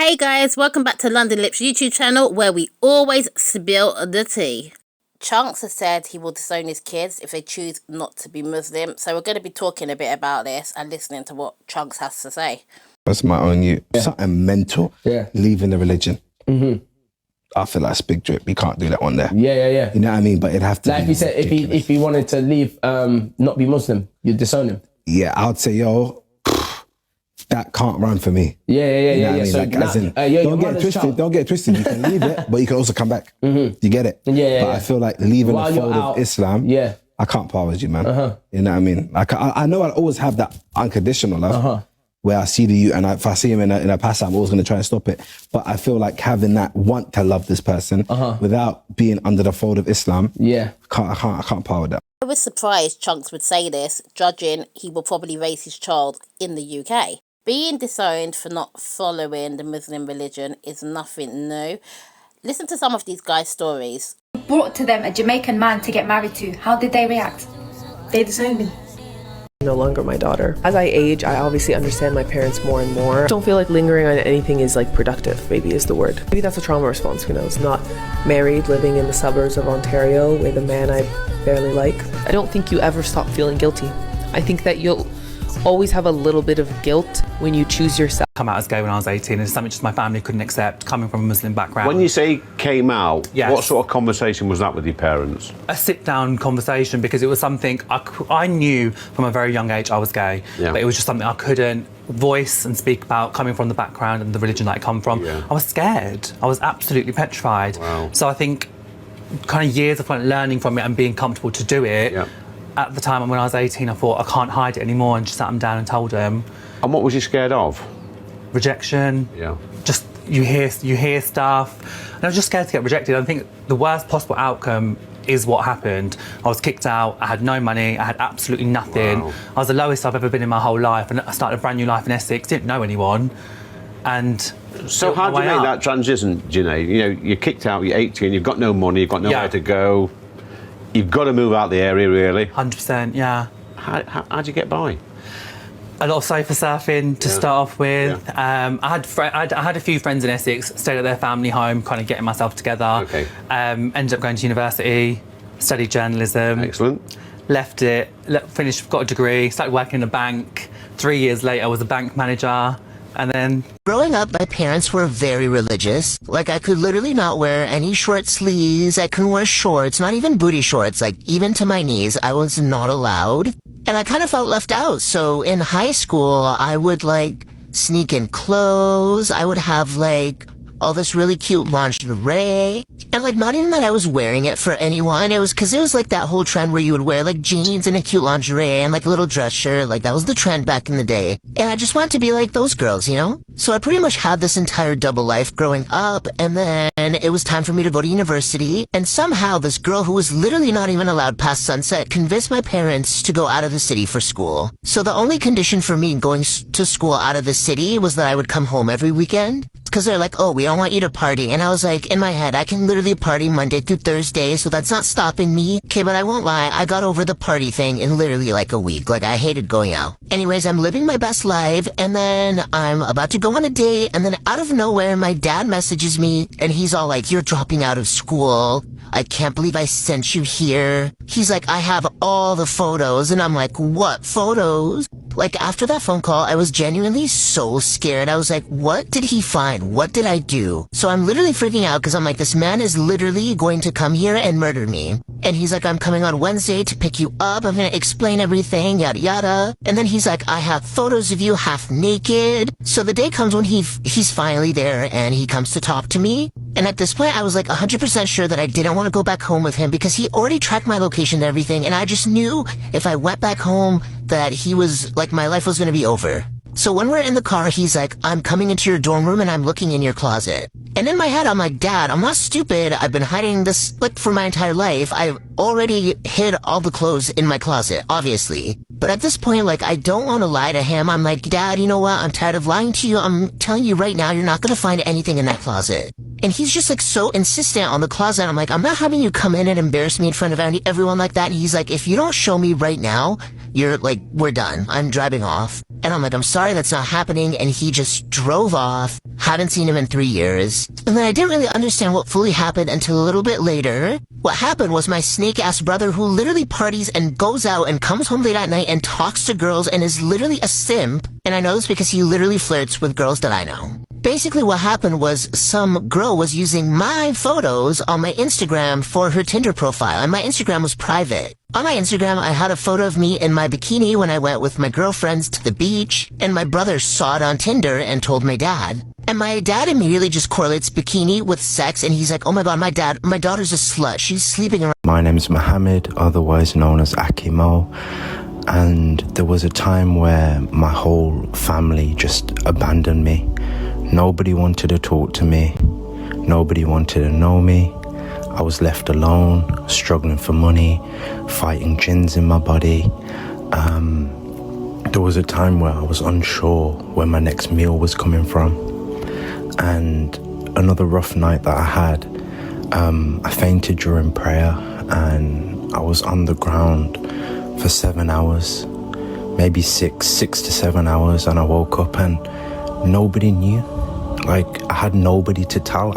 Hey guys, welcome back to London Lips YouTube channel where we always spill the tea. Chunks has said he will disown his kids if they choose not to be Muslim. So we're going to be talking a bit about this and listening to what Chunks has to say. That's my own you. Yeah. Something mental. Yeah. Leaving the religion. Mm-hmm. I feel like it's big drip. You can't do that one there. Yeah. You know what I mean? But it'd have to like be if he said if he wanted to leave, not be Muslim, you'd disown him. Yeah, I'd say, yo, that can't run for me. Yeah. So like, don't get twisted. Don't get twisted. You can leave it, but you can also come back. Mm-hmm. You get it? Yeah. But I feel like leaving the fold of Islam. Yeah. I can't part with you, man. You know what I mean? Like I know I'll always have that unconditional love. Where I see the youth and if I see him in a pass, I'm always going to try and stop it. But I feel like having that want to love this person without being under the fold of Islam, I can't part with that. I was surprised Chunks would say this, judging he will probably raise his child in the UK. Being disowned for not following the Muslim religion is nothing new. Listen to some of these guys' stories. Brought to them a Jamaican man to get married to. How did they react? They disowned me. No longer my daughter. As I age, I obviously understand my parents more and more. Don't feel like lingering on anything is like productive, maybe is the word. Maybe that's a trauma response, who knows. Not married, living in the suburbs of Ontario with a man I barely like. I don't think you ever stop feeling guilty. I think that you'll always have a little bit of guilt when you choose yourself. Come out as gay when I was 18, and it's something just my family couldn't accept, coming from a Muslim background. When you say came out, yes. What sort of conversation was that with your parents? A sit-down conversation, because it was something I knew from a very young age I was gay, but it was just something I couldn't voice and speak about, coming from the background and the religion that I come from. I was scared. I was absolutely petrified. Wow. So I think kind of years of learning from it and being comfortable to do it. At the time when I was 18, I thought I can't hide it anymore, and just sat him down and told him. And what was you scared of? Rejection. Yeah. Just you hear stuff, and I was just scared to get rejected. I think the worst possible outcome is what happened. I was kicked out. I had no money. I had absolutely nothing. Wow. I was the lowest I've ever been in my whole life, and I started a brand new life in Essex. Didn't know anyone, and so how do you make that transition, Janae? You know, you're kicked out. You're 18. You've got no money. You've got nowhere to go. You've got to move out the area, really. 100%, yeah. How'd you get by? A lot of sofa surfing to start off with. I had a few friends in Essex, stayed at their family home, kind of getting myself together. Okay. Ended up going to university, studied journalism. Excellent. Left it, finished, got a degree, started working in a bank. 3 years later, I was a bank manager. And then... Growing up, my parents were very religious. Like, I could literally not wear any short sleeves. I couldn't wear shorts, not even booty shorts. Like, even to my knees, I was not allowed. And I kind of felt left out. So in high school, I would, like, sneak in clothes. I would have, like, all this really cute lingerie. And, like, not even that I was wearing it for anyone. It was because it was, like, that whole trend where you would wear, like, jeans and a cute lingerie and, like, a little dress shirt. Like, that was the trend back in the day. And I just wanted to be like those girls, you know? So I pretty much had this entire double life growing up. And then it was time for me to go to university. And somehow this girl who was literally not even allowed past sunset convinced my parents to go out of the city for school. So the only condition for me going to school out of the city was that I would come home every weekend. Because they're like, oh, we don't want you to party. And I was like, in my head, I can literally party Monday through Thursday, so that's not stopping me. Okay, but I won't lie, I got over the party thing in literally like a week. Like, I hated going out. Anyways, I'm living my best life, and then I'm about to go on a date, and then out of nowhere, my dad messages me, and he's all like, you're dropping out of school. I can't believe I sent you here. He's like, I have all the photos, and I'm like, what photos? Like, after that phone call, I was genuinely so scared. I was like, what did he find? What did I do? So I'm literally freaking out because I'm like, this man is literally going to come here and murder me. And he's like, I'm coming on Wednesday to pick you up. I'm going to explain everything, yada yada. And then he's like, I have photos of you half naked. So the day comes when he's finally there and he comes to talk to me. And at this point, I was like 100% sure that I didn't want to go back home with him because he already tracked my location and everything. And I just knew if I went back home that he was like, my life was going to be over. So when we're in the car, he's like, I'm coming into your dorm room and I'm looking in your closet. And in my head, I'm like, Dad, I'm not stupid. I've been hiding this like for my entire life. I've already hid all the clothes in my closet, obviously. But at this point, like, I don't want to lie to him. I'm like, Dad, you know what? I'm tired of lying to you. I'm telling you right now, you're not going to find anything in that closet. And he's just like so insistent on the closet. I'm like, I'm not having you come in and embarrass me in front of everyone like that. And he's like, if you don't show me right now, you're like, we're done. I'm driving off. And I'm like, I'm sorry, that's not happening. And he just drove off. Haven't seen him in 3 years. And then I didn't really understand what fully happened until a little bit later. What happened was my snake-ass brother who literally parties and goes out and comes home late at night and talks to girls and is literally a simp. And I know this because he literally flirts with girls that I know. Basically what happened was some girl was using my photos on my Instagram for her Tinder profile, and my Instagram was private. On my Instagram, I had a photo of me in my bikini when I went with my girlfriends to the beach, and my brother saw it on Tinder and told my dad. And my dad immediately just correlates bikini with sex, and he's like, oh my god, my daughter's a slut. She's sleeping around. My name's Mohammed, otherwise known as Akimo. And there was a time where my whole family just abandoned me. Nobody wanted to talk to me. Nobody wanted to know me. I was left alone, struggling for money, fighting jinns in my body. There was a time where I was unsure where my next meal was coming from. And another rough night that I had, I fainted during prayer, and I was on the ground for 7 hours, maybe six to 7 hours, and I woke up and nobody knew. Like, I had nobody to tell.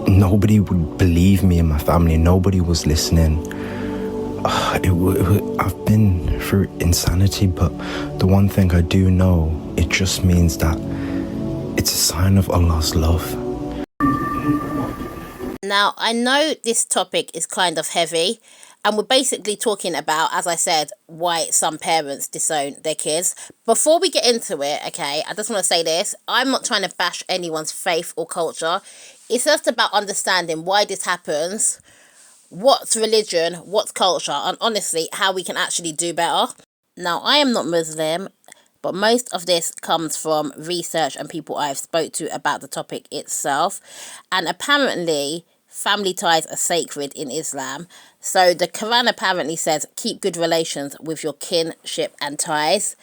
Nobody would believe me in my family. Nobody was listening. I've been through insanity, but the one thing I do know, it just means that it's a sign of Allah's love. Now, I know this topic is kind of heavy, and we're basically talking about, as I said, why some parents disown their kids. Before we get into it, okay, I just want to say this. I'm not trying to bash anyone's faith or culture. It's just about understanding why this happens, what's religion, what's culture, and honestly, how we can actually do better. Now, I am not Muslim, but most of this comes from research and people I've spoke to about the topic itself. And apparently, family ties are sacred in Islam. So the Quran apparently says, keep good relations with your kinship and ties.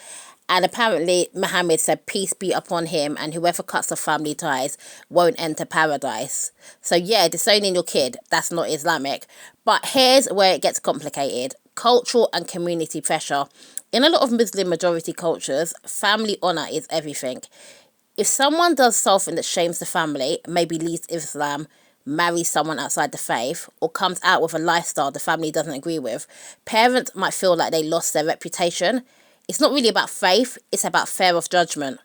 And apparently Muhammad said, peace be upon him, and whoever cuts the family ties won't enter paradise. So yeah, disowning your kid, that's not Islamic. But here's where it gets complicated. Cultural and community pressure. In a lot of Muslim majority cultures, family honour is everything. If someone does something that shames the family, maybe leaves Islam, marries someone outside the faith, or comes out with a lifestyle the family doesn't agree with, parents might feel like they lost their reputation. It's not really about faith, it's about fear of judgment.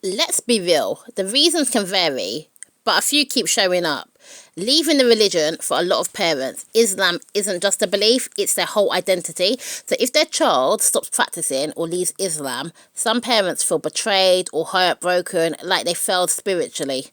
Let's be real, the reasons can vary, but a few keep showing up. Leaving the religion, for a lot of parents, Islam isn't just a belief, it's their whole identity. So if their child stops practicing or leaves Islam, some parents feel betrayed or heartbroken, like they failed spiritually.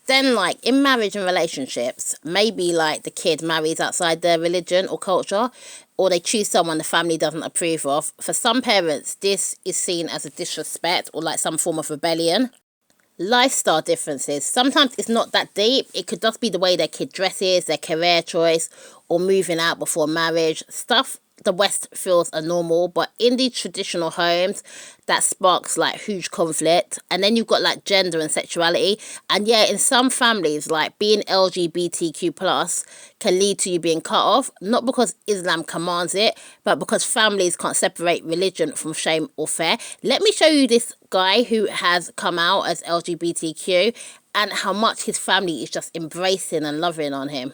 Then, like, in marriage and relationships, maybe, like, the kid marries outside their religion or culture, or they choose someone the family doesn't approve of. For some parents, this is seen as a disrespect or, like, some form of rebellion. Lifestyle differences. Sometimes it's not that deep. It could just be the way their kid dresses, their career choice, or moving out before marriage. Stuff the West feels are normal, but in these traditional homes, that sparks like huge conflict. And then you've got like gender and sexuality. And yeah, in some families, like being LGBTQ plus can lead to you being cut off, not because Islam commands it, but because families can't separate religion from shame or fear. Let me show you this guy who has come out as LGBTQ and how much his family is just embracing and loving on him.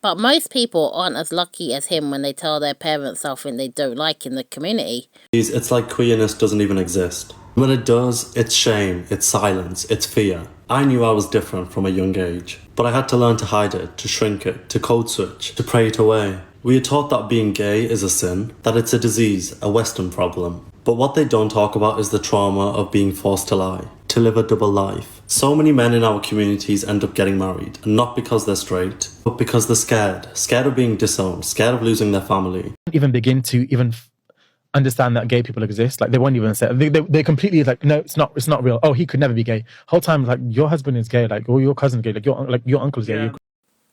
But most people aren't as lucky as him when they tell their parents something they don't like in the community. It's like queerness doesn't even exist. When it does, it's shame, it's silence, it's fear. I knew I was different from a young age, but I had to learn to hide it, to shrink it, to code switch, to pray it away. We are taught that being gay is a sin, that it's a disease, a Western problem. But what they don't talk about is the trauma of being forced to lie, to live a double life. So many men in our communities end up getting married, and not because they're straight, but because they're scared of being disowned, scared of losing their family. Even begin to understand that gay people exist. Like, they won't even say, they completely like, no, it's not real. Oh, he could never be gay. Whole time, like, your husband is gay, like, or your cousin's gay, like your uncle's gay. Yeah.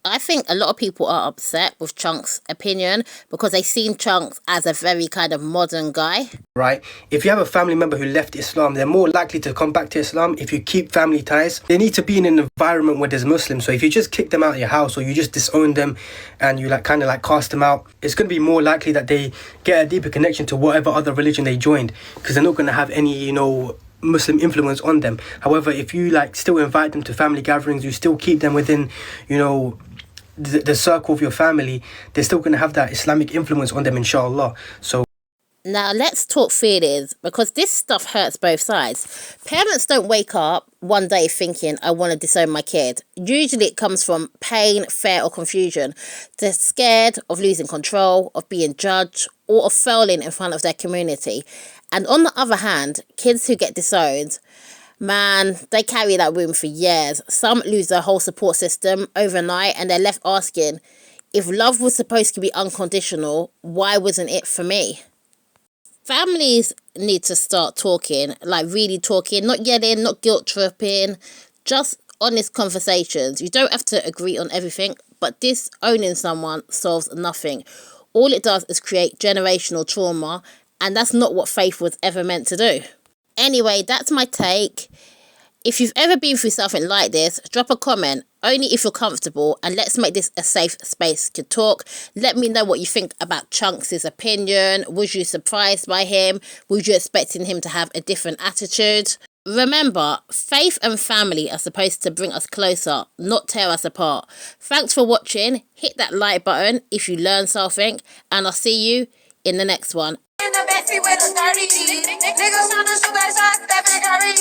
I think a lot of people are upset with Chunk's opinion because they seen Chunks as a very kind of modern guy. Right? If you have a family member who left Islam, they're more likely to come back to Islam if you keep family ties. They need to be in an environment where there's Muslims. So if you just kick them out of your house or you just disown them and you kind of cast them out, it's going to be more likely that they get a deeper connection to whatever other religion they joined, because they're not going to have any, Muslim influence on them. However, if you still invite them to family gatherings, you still keep them within, the circle of your family, they're still going to have that Islamic influence on them, inshallah. So now let's talk feelings, because this stuff hurts both sides. Parents don't wake up one day thinking, I want to disown my kid. Usually it comes from pain, fear or confusion. They're scared of losing control, of being judged, or of failing in front of their community. And on the other hand, kids who get disowned, man, they carry that wound for years. Some lose their whole support system overnight and they're left asking, if love was supposed to be unconditional, why wasn't it for me? Families need to start talking, really talking, not yelling, not guilt tripping, just honest conversations. You don't have to agree on everything, but disowning someone solves nothing. All it does is create generational trauma, and that's not what faith was ever meant to do. Anyway, that's my take. If you've ever been through something like this, drop a comment, only if you're comfortable, and let's make this a safe space to talk. Let me know what you think about Chunks' opinion. Was you surprised by him? Was you expecting him to have a different attitude? Remember, faith and family are supposed to bring us closer, not tear us apart. Thanks for watching. Hit that like button if you learned something, and I'll see you in the next one. In the backseat with a 30. Niggas tryna shoot that shot, Stephen Curry.